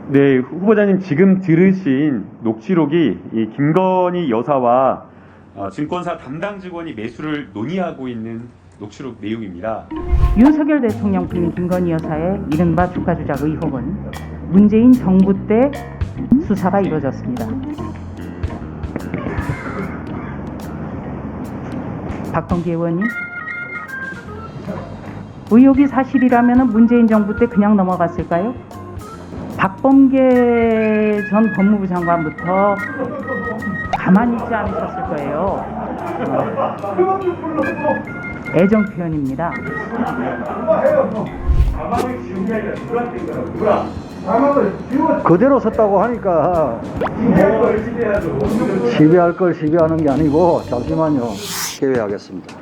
네, 후보자님 지금 들으신 녹취록이 이 김건희 여사와 증권사 담당 직원이 매수를 논의하고 있는 녹취록 내용입니다. 윤석열 대통령 부인 김건희 여사의 이른바 주가 조작 의혹은 문재인 정부 때 수사가 이루어졌습니다. 박범계 의원님, 의혹이 사실이라면 문재인 정부 때 그냥 넘어갔을까요? 박범계 전 법무부 장관부터 가만히 있지 않으셨을 거예요. 애정 표현입니다. 그대로 섰다고 하니까 시비할 걸 시비하는 게 아니고, 잠시만요. 시비하겠습니다.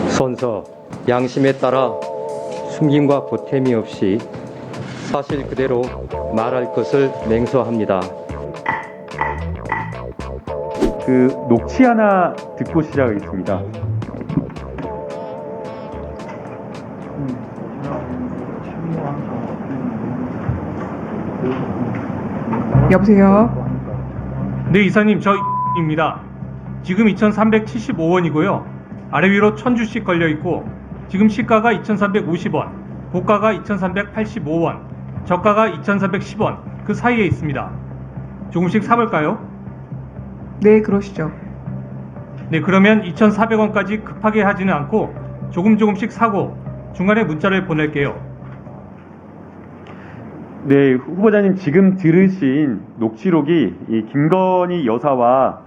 선서 양심에 따라 숨김과 보탬이 없이 사실 그대로 말할 것을 맹세합니다. 그 녹취 하나 듣고 시작하겠습니다. 여보세요? 네, 이사님, 저입니다. 지금 2,375원이고요. 아래 위로 1,000주씩 걸려 있고 지금 시가가 2,350원, 고가가 2,385원, 저가가 2,310원 그 사이에 있습니다. 조금씩 사볼까요? 네, 그러시죠. 네, 그러면 2,400원까지 급하게 하지는 않고 조금씩 사고 중간에 문자를 보낼게요. 네, 후보자님 지금 들으신 녹취록이 이 김건희 여사와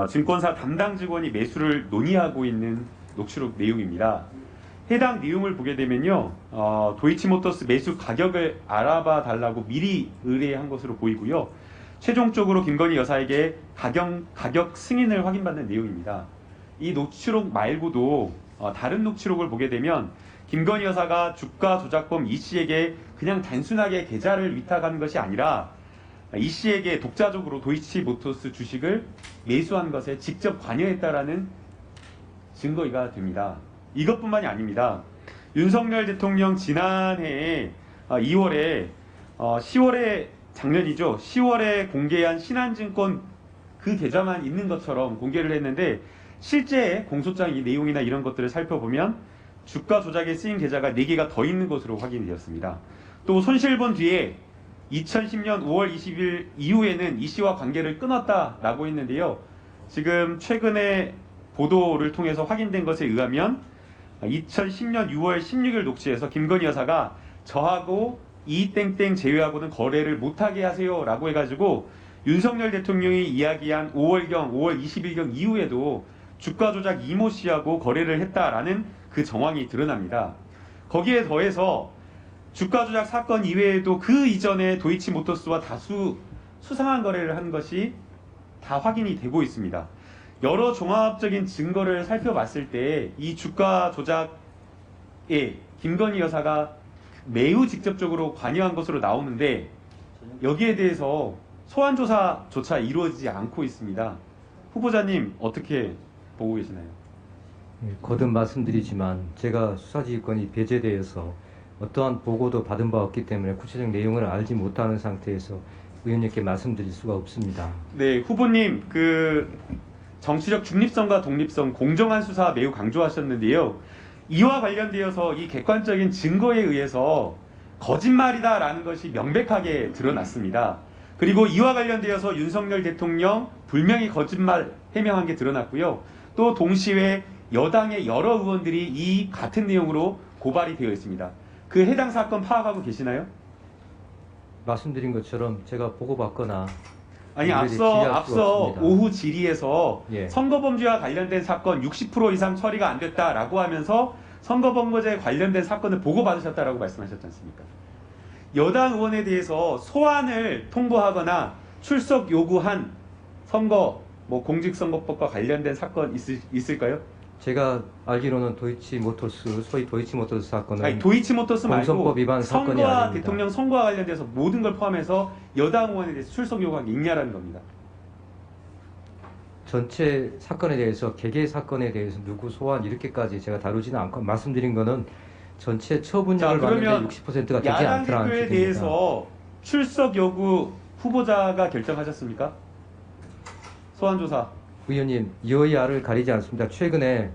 증권사 담당 직원이 매수를 논의하고 있는 녹취록 내용입니다. 해당 내용을 보게 되면요, 도이치모터스 매수 가격을 알아봐 달라고 미리 의뢰한 것으로 보이고요. 최종적으로 김건희 여사에게 가격 승인을 확인받는 내용입니다. 이 녹취록 말고도 다른 녹취록을 보게 되면 김건희 여사가 주가 조작범 이 씨에게 그냥 단순하게 계좌를 위탁한 것이 아니라 이 씨에게 독자적으로 도이치모터스 주식을 매수한 것에 직접 관여했다라는 증거가 됩니다. 이것뿐만이 아닙니다. 윤석열 대통령 지난해 10월에 작년이죠. 10월에 공개한 신한증권 그 계좌만 있는 것처럼 공개를 했는데 실제 공소장 이 내용이나 이런 것들을 살펴보면 주가 조작에 쓰인 계좌가 4개가 더 있는 것으로 확인이 되었습니다. 또 손실본 뒤에 2010년 5월 20일 이후에는 이 씨와 관계를 끊었다라고 했는데요. 지금 최근에 보도를 통해서 확인된 것에 의하면 2010년 6월 16일 녹취에서 김건희 여사가 저하고 이 땡땡 제외하고는 거래를 못하게 하세요 라고 해가지고 윤석열 대통령이 이야기한 5월 20일경 이후에도 주가 조작 이모 씨하고 거래를 했다라는 그 정황이 드러납니다. 거기에 더해서 주가 조작 사건 이외에도 그 이전에 도이치모터스와 다수 수상한 거래를 한 것이 다 확인이 되고 있습니다. 여러 종합적인 증거를 살펴봤을 때 이 주가 조작에 김건희 여사가 매우 직접적으로 관여한 것으로 나오는데 여기에 대해서 소환 조사조차 이루어지지 않고 있습니다. 후보자님 어떻게 보고 계시나요? 거듭 말씀드리지만 제가 수사지휘권이 배제되어서 어떠한 보고도 받은 바 없기 때문에 구체적 내용을 알지 못하는 상태에서 의원님께 말씀드릴 수가 없습니다. 네, 후보님 그 정치적 중립성과 독립성, 공정한 수사 매우 강조하셨는데요. 이와 관련되어서 이 객관적인 증거에 의해서 거짓말이다라는 것이 명백하게 드러났습니다. 그리고 이와 관련되어서 윤석열 대통령 분명히 거짓말 해명한 게 드러났고요. 또 동시에 여당의 여러 의원들이 이 같은 내용으로 고발이 되어 있습니다. 그 해당 사건 파악하고 계시나요? 말씀드린 것처럼 제가 보고받거나 아니 이들이 지휘할 수가 앞서 없습니다. 오후 질의에서 예. 선거범죄와 관련된 사건 60% 이상 처리가 안 됐다라고 하면서 선거범죄에 관련된 사건을 보고받으셨다라고 말씀하셨지 않습니까? 여당 의원에 대해서 소환을 통보하거나 출석 요구한 선거 공직선거법과 관련된 사건 있을까요? 제가 알기로는 도이치모터스, 소위 도이치모터스 사건은 아니 도이치모터스 말고 공선법 위반 사건이 선거와 아닙니다. 대통령 선거와 관련돼서 모든 걸 포함해서 여당 의원에 대해서 출석 요구한 게 있냐라는 겁니다. 전체 사건에 대해서 개개 사건에 대해서 누구 소환 이렇게까지 제가 다루지는 않고 말씀드린 거는 전체 자, 처분율을 그러면 봤는데 60%가 되지 야당 않더라는 대표에 기준입니다. 대해서 출석 여부 후보자가 결정하셨습니까? 소환 조사. 의원님, 여야를 가리지 않습니다. 최근에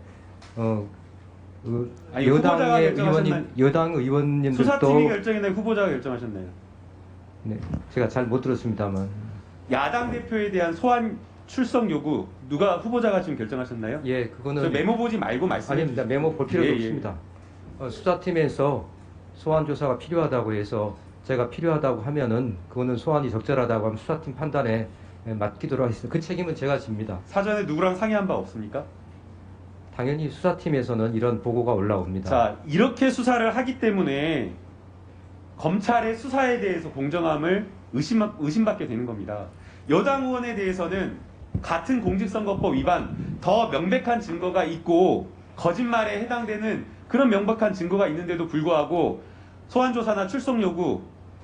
아니, 후보자가 여당의 결정하셨나요? 의원님, 여당 의원님들도 수사팀이 결정했나요? 후보자가 결정하셨나요? 네, 제가 잘 못 들었습니다만 야당 대표에 대한 소환 출석 요구 누가 후보자가 지금 결정하셨나요? 예, 저 그거는 메모 보지 말고 말씀해 아닙니다. 주세요. 메모 볼 필요도 예, 예. 없습니다. 수사팀에서 소환 조사가 필요하다고 해서 제가 필요하다고 하면은 그거는 소환이 적절하다고 하면 수사팀 판단에 맡기도록 하겠습니다. 그 책임은 제가 집니다. 사전에 누구랑 상의한 바 없습니까? 당연히 수사팀에서는 이런 보고가 올라옵니다. 자, 이렇게 수사를 하기 때문에 검찰의 수사에 대해서 공정함을 의심받게 되는 겁니다. 여당 의원에 대해서는 같은 공직선거법 위반, 더 명백한 증거가 있고 거짓말에 해당되는 그런 명백한 증거가 있는데도 불구하고 소환조사나 출석 요구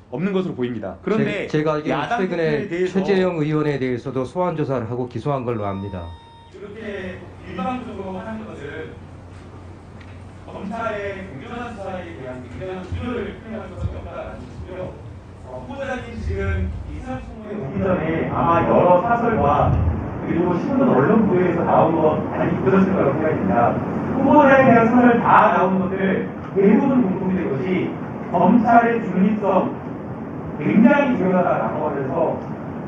없는 것으로 보입니다. 그런데 제가 알기로는 야당 대표에 최근에 대해서 최재형 의원에 대해서도 소환 조사를 하고 기소한 걸로 압니다. 이렇게 일방적으로 하는 것은 검찰의 공정한 수사에 대한 굉장한 우려를 표명할 수밖에 없다는 것이고요. 후보자님 지금 이 사청문회 오기 전에 아마 여러 사설과 그리고 신문 언론 부에서 나온 거 많이 들었을 거라고 생각이 듭니다. 후보자에 대한 사설 다 나온 것들 대부분 공통된 것이 검찰의 중립성 굉장히 중요하다라고 하면서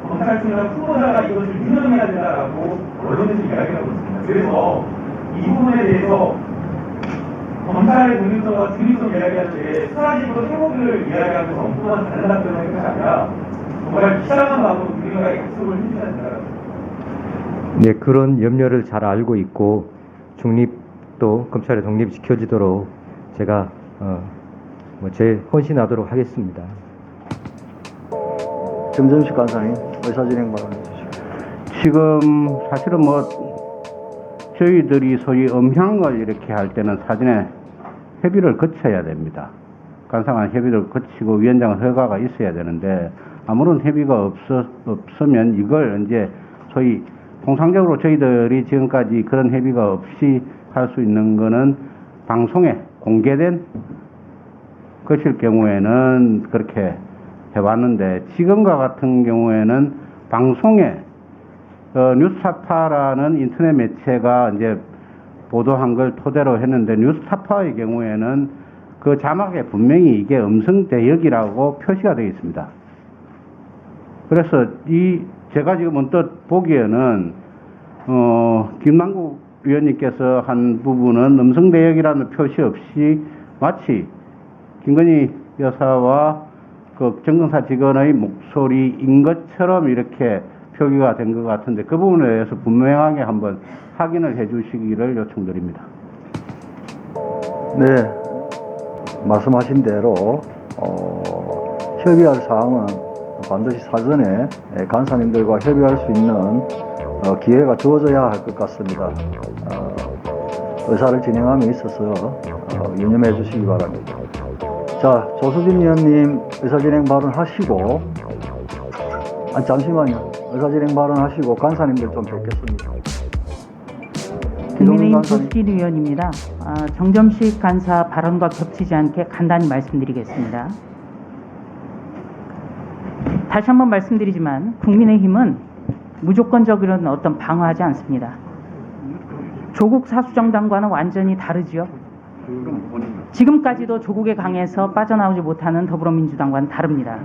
검찰총장 후보자가 이것을 유념해야 된다라고 언론에서 이야기를 하고 있습니다. 그래서 이 부분에 대해서 검찰의 독립성과 중립성 이야기하는데 수사집으로 회복을 이야기하면서 엉뚱한 다른 답변을 하는 것이 아니라 정말 비상한 마음으로 우리가 약속을 해주셔야 된다라고. 네, 그런 염려를 잘 알고 있고 중립도 검찰의 독립이 지켜지도록 제가 제 헌신하도록 하겠습니다. 정점식 간사님 의사진행 발언해 주시죠. 지금 사실은 저희들이 소위 음향을 이렇게 할 때는 사전에 협의를 거쳐야 됩니다. 간사간 협의를 거치고 위원장 허가가 있어야 되는데 아무런 협의가 없으면 이걸 이제 소위 통상적으로 저희들이 지금까지 그런 협의가 없이 할 수 있는 거는 방송에 공개된 것일 경우에는 그렇게 해왔는데 지금과 같은 경우에는 방송에 뉴스타파라는 인터넷 매체가 이제 보도한 걸 토대로 했는데 뉴스타파의 경우에는 그 자막에 분명히 이게 음성 대역이라고 표시가 되어 있습니다. 그래서 제가 지금 언뜻 보기에는 김남국 위원님께서 한 부분은 음성 대역이라는 표시 없이 마치 김건희 여사와 그 정경사 직원의 목소리인 것처럼 이렇게 표기가 된 것 같은데 그 부분에 대해서 분명하게 한번 확인을 해 주시기를 요청드립니다. 네, 말씀하신 대로 협의할 사항은 반드시 사전에 간사님들과 협의할 수 있는 기회가 주어져야 할 것 같습니다. 의사를 진행함에 있어서 유념해 주시기 바랍니다. 자, 조수진 의원님 의사진행 발언하시고 잠시만요. 의사진행 발언하시고 간사님들 좀 뵙겠습니다. 국민의힘 조수진 의원입니다. 정점식 간사 발언과 겹치지 않게 간단히 말씀드리겠습니다. 다시 한번 말씀드리지만 국민의힘은 무조건적으로는 어떤 방어하지 않습니다. 조국 사수정당과는 완전히 다르지요. 지금까지도 조국의 강에서 빠져나오지 못하는 더불어민주당과는 다릅니다.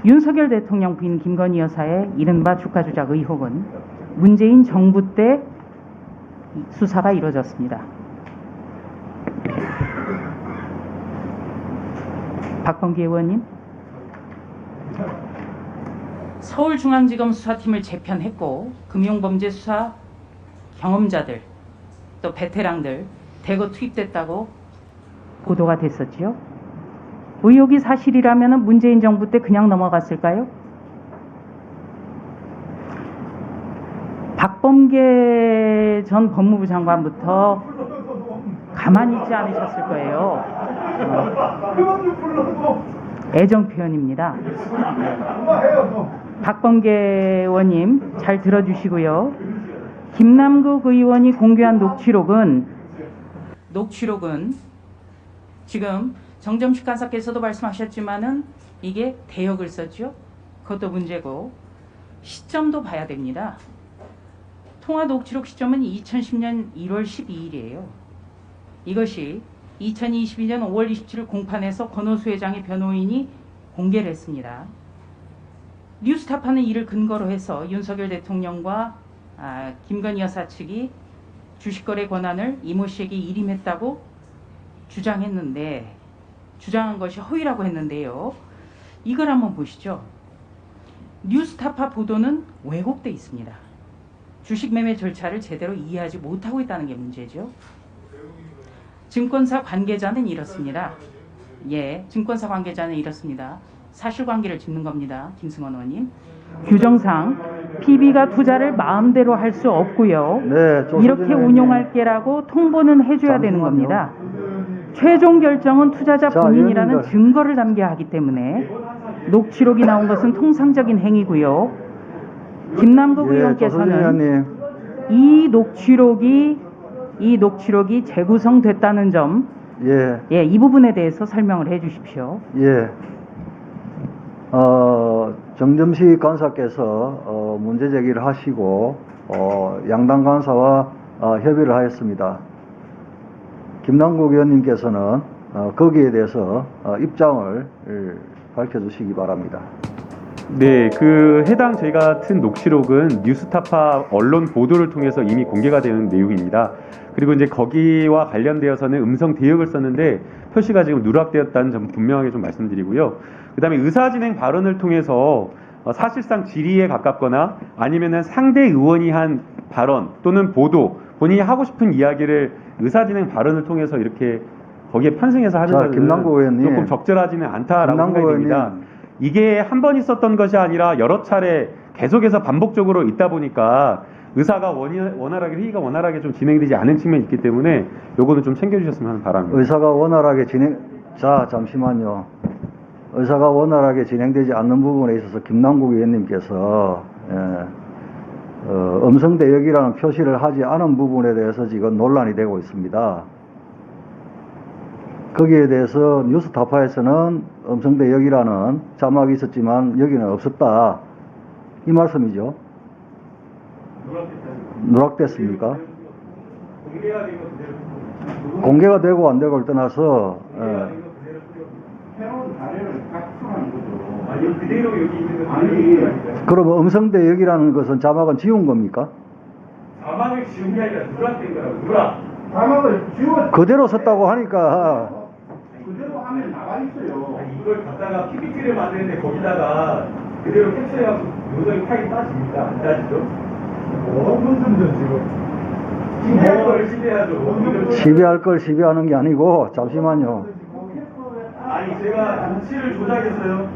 윤석열 대통령 부인 김건희 여사의 이른바 주가 조작 의혹은 문재인 정부 때 수사가 이루어졌습니다. 박범계 의원님, 서울중앙지검 수사팀을 재편했고 금융범죄 수사 경험자들 또 베테랑들 대거 투입됐다고 보도가 됐었지요. 의혹이 사실이라면 문재인 정부 때 그냥 넘어갔을까요? 박범계 전 법무부 장관부터 가만히 있지 않으셨을 거예요. 애정 표현입니다. 박범계 의원님 잘 들어주시고요. 김남국 의원이 공개한 녹취록은 지금 정점식 간사께서도 말씀하셨지만은 이게 대역을 썼죠. 그것도 문제고 시점도 봐야 됩니다. 통화 녹취록 시점은 2010년 1월 12일이에요. 이것이 2022년 5월 27일 공판에서 권오수 회장의 변호인이 공개를 했습니다. 뉴스타파는 이를 근거로 해서 윤석열 대통령과 김건희 여사 측이 주식거래 권한을 이모 씨에게 일임했다고 주장한 것이 허위라고 했는데요. 이걸 한번 보시죠. 뉴스타파 보도는 왜곡돼 있습니다. 주식 매매 절차를 제대로 이해하지 못하고 있다는 게 문제죠. 증권사 관계자는 이렇습니다. 예, 증권사 관계자는 이렇습니다. 사실관계를 짚는 겁니다. 김승원 의원님. 규정상 PB가 투자를 마음대로 할 수 없고요. 네, 조수진 이렇게 의원님. 운용할게라고 통보는 해줘야 되는 잠시만요. 겁니다. 최종 결정은 투자자 자, 본인이라는 의원님들. 증거를 담겨야 하기 때문에 녹취록이 나온 것은 통상적인 행위고요. 김남국 예, 조수진 의원께서는 의원님. 이 녹취록이 재구성됐다는 점, 예, 이 부분에 대해서 설명을 해주십시오. 예. 정점식 간사께서 문제 제기를 하시고 양당 간사와 협의를 하였습니다. 김남국 의원님께서는 거기에 대해서 입장을 밝혀주시기 바랍니다. 네, 그 해당 저희가 튼 녹취록은 뉴스타파 언론 보도를 통해서 이미 공개가 되는 내용입니다. 그리고 이제 거기와 관련되어서는 음성 대역을 썼는데 표시가 지금 누락되었다는 점 분명하게 좀 말씀드리고요. 그 다음에 의사진행 발언을 통해서 사실상 질의에 가깝거나 아니면은 상대 의원이 한 발언 또는 보도, 본인이 하고 싶은 이야기를 의사진행 발언을 통해서 이렇게 거기에 편승해서 하는 자, 것은 김남국 의원님. 조금 적절하지는 않다라고 김남국 생각이 됩니다. 의원님. 이게 한 번 있었던 것이 아니라 여러 차례 계속해서 반복적으로 있다 보니까 의사가 원활하게, 회의가 원활하게 좀 진행되지 않은 측면이 있기 때문에 요거는 좀 챙겨주셨으면 하는 바람입니다. 의사가 원활하게 잠시만요. 의사가 원활하게 진행되지 않는 부분에 있어서 김남국 의원님께서 음성 대역이라는 표시를 하지 않은 부분에 대해서 지금 논란이 되고 있습니다. 거기에 대해서 뉴스타파에서는 음성 대역이라는 자막이 있었지만 여기는 없었다. 이 말씀이죠. 누락됐습니까? 공개가 되고 안 되고를 떠나서 그럼 음성 대역이라는 것은 자막은 지운 겁니까? 자막을 지운 게 아니라 누락된 거라고, 누락. 자막을 지워 그대로 썼다고 하니까 그대로 하면 나가 있어요. 이걸 갖다가 PPT를 만드는데 거기다가 그대로 캡처해갖고 요소에 타기 따집니까? 안 따지죠? 무슨 지금 시비할 걸 시비하죠. 시비할 걸 시비하는 게 아니고 잠시만요. 아니 제가 정치를 조작했어요.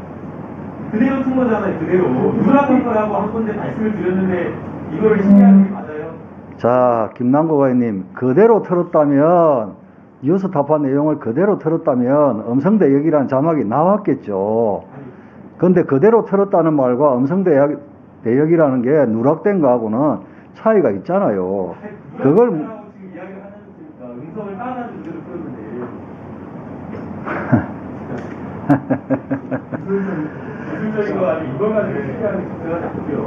그대로 튼 거잖아요. 그대로 누락한 거라고 한 건데 말씀을 드렸는데 이거를 시비하는 게 맞아요. 자, 김남국 의원님, 그대로 틀었다면 뉴스타파 내용을 그대로 틀었다면 음성 대역이라는 자막이 나왔겠죠. 그런데 그대로 틀었다는 말과 음성 대역이라는 게 누락된 거하고는 차이가 있잖아요. 그걸 지금 이야기를 하셨으니까 음성을 따가지고 그대로 풀었는데 기술적인 거 아니고 이걸 가지고 시비하는 게 적절하지 않고요.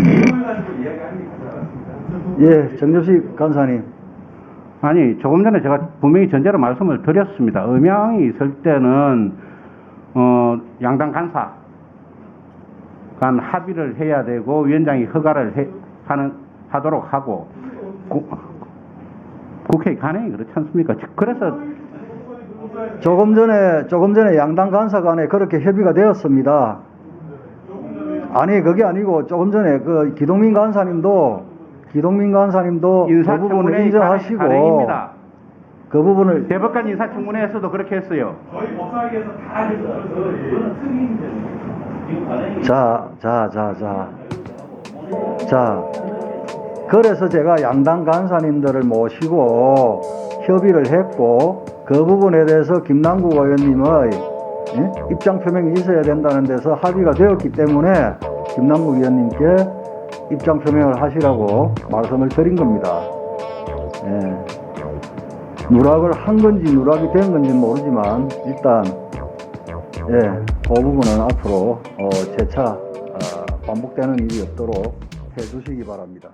내용을 가지고 이야기하는 게 적절하습니다. 예, 정점식 간사님. 아니, 조금 전에 제가 분명히 전제로 말씀을 드렸습니다. 음향이 있을 때는 양당 간사 간 합의를 해야 되고 위원장이 허가를 하도록 하고 국회 간행이 그렇지 않습니까? 그래서 조금 전에 양당 간사 간에 그렇게 협의가 되었습니다. 아니, 그게 아니고 조금 전에 그 기동민 간사님도 그 부분을 인사청문회 인정하시고 간행입니다. 그 부분을 대법관 인사청문회에서도 그렇게 했어요. 저희 법사위에서 다 해줘서 이거는 특이인데 자, 그래서 제가 양당 간사님들을 모시고 협의를 했고 그 부분에 대해서 김남국 의원님의 입장 표명이 있어야 된다는 데서 합의가 되었기 때문에 김남국 의원님께 입장 표명을 하시라고 말씀을 드린 겁니다. 예. 누락을 한 건지 누락이 된 건지 모르지만 일단 그 부분은 앞으로 재차 반복되는 일이 없도록 해주시기 바랍니다.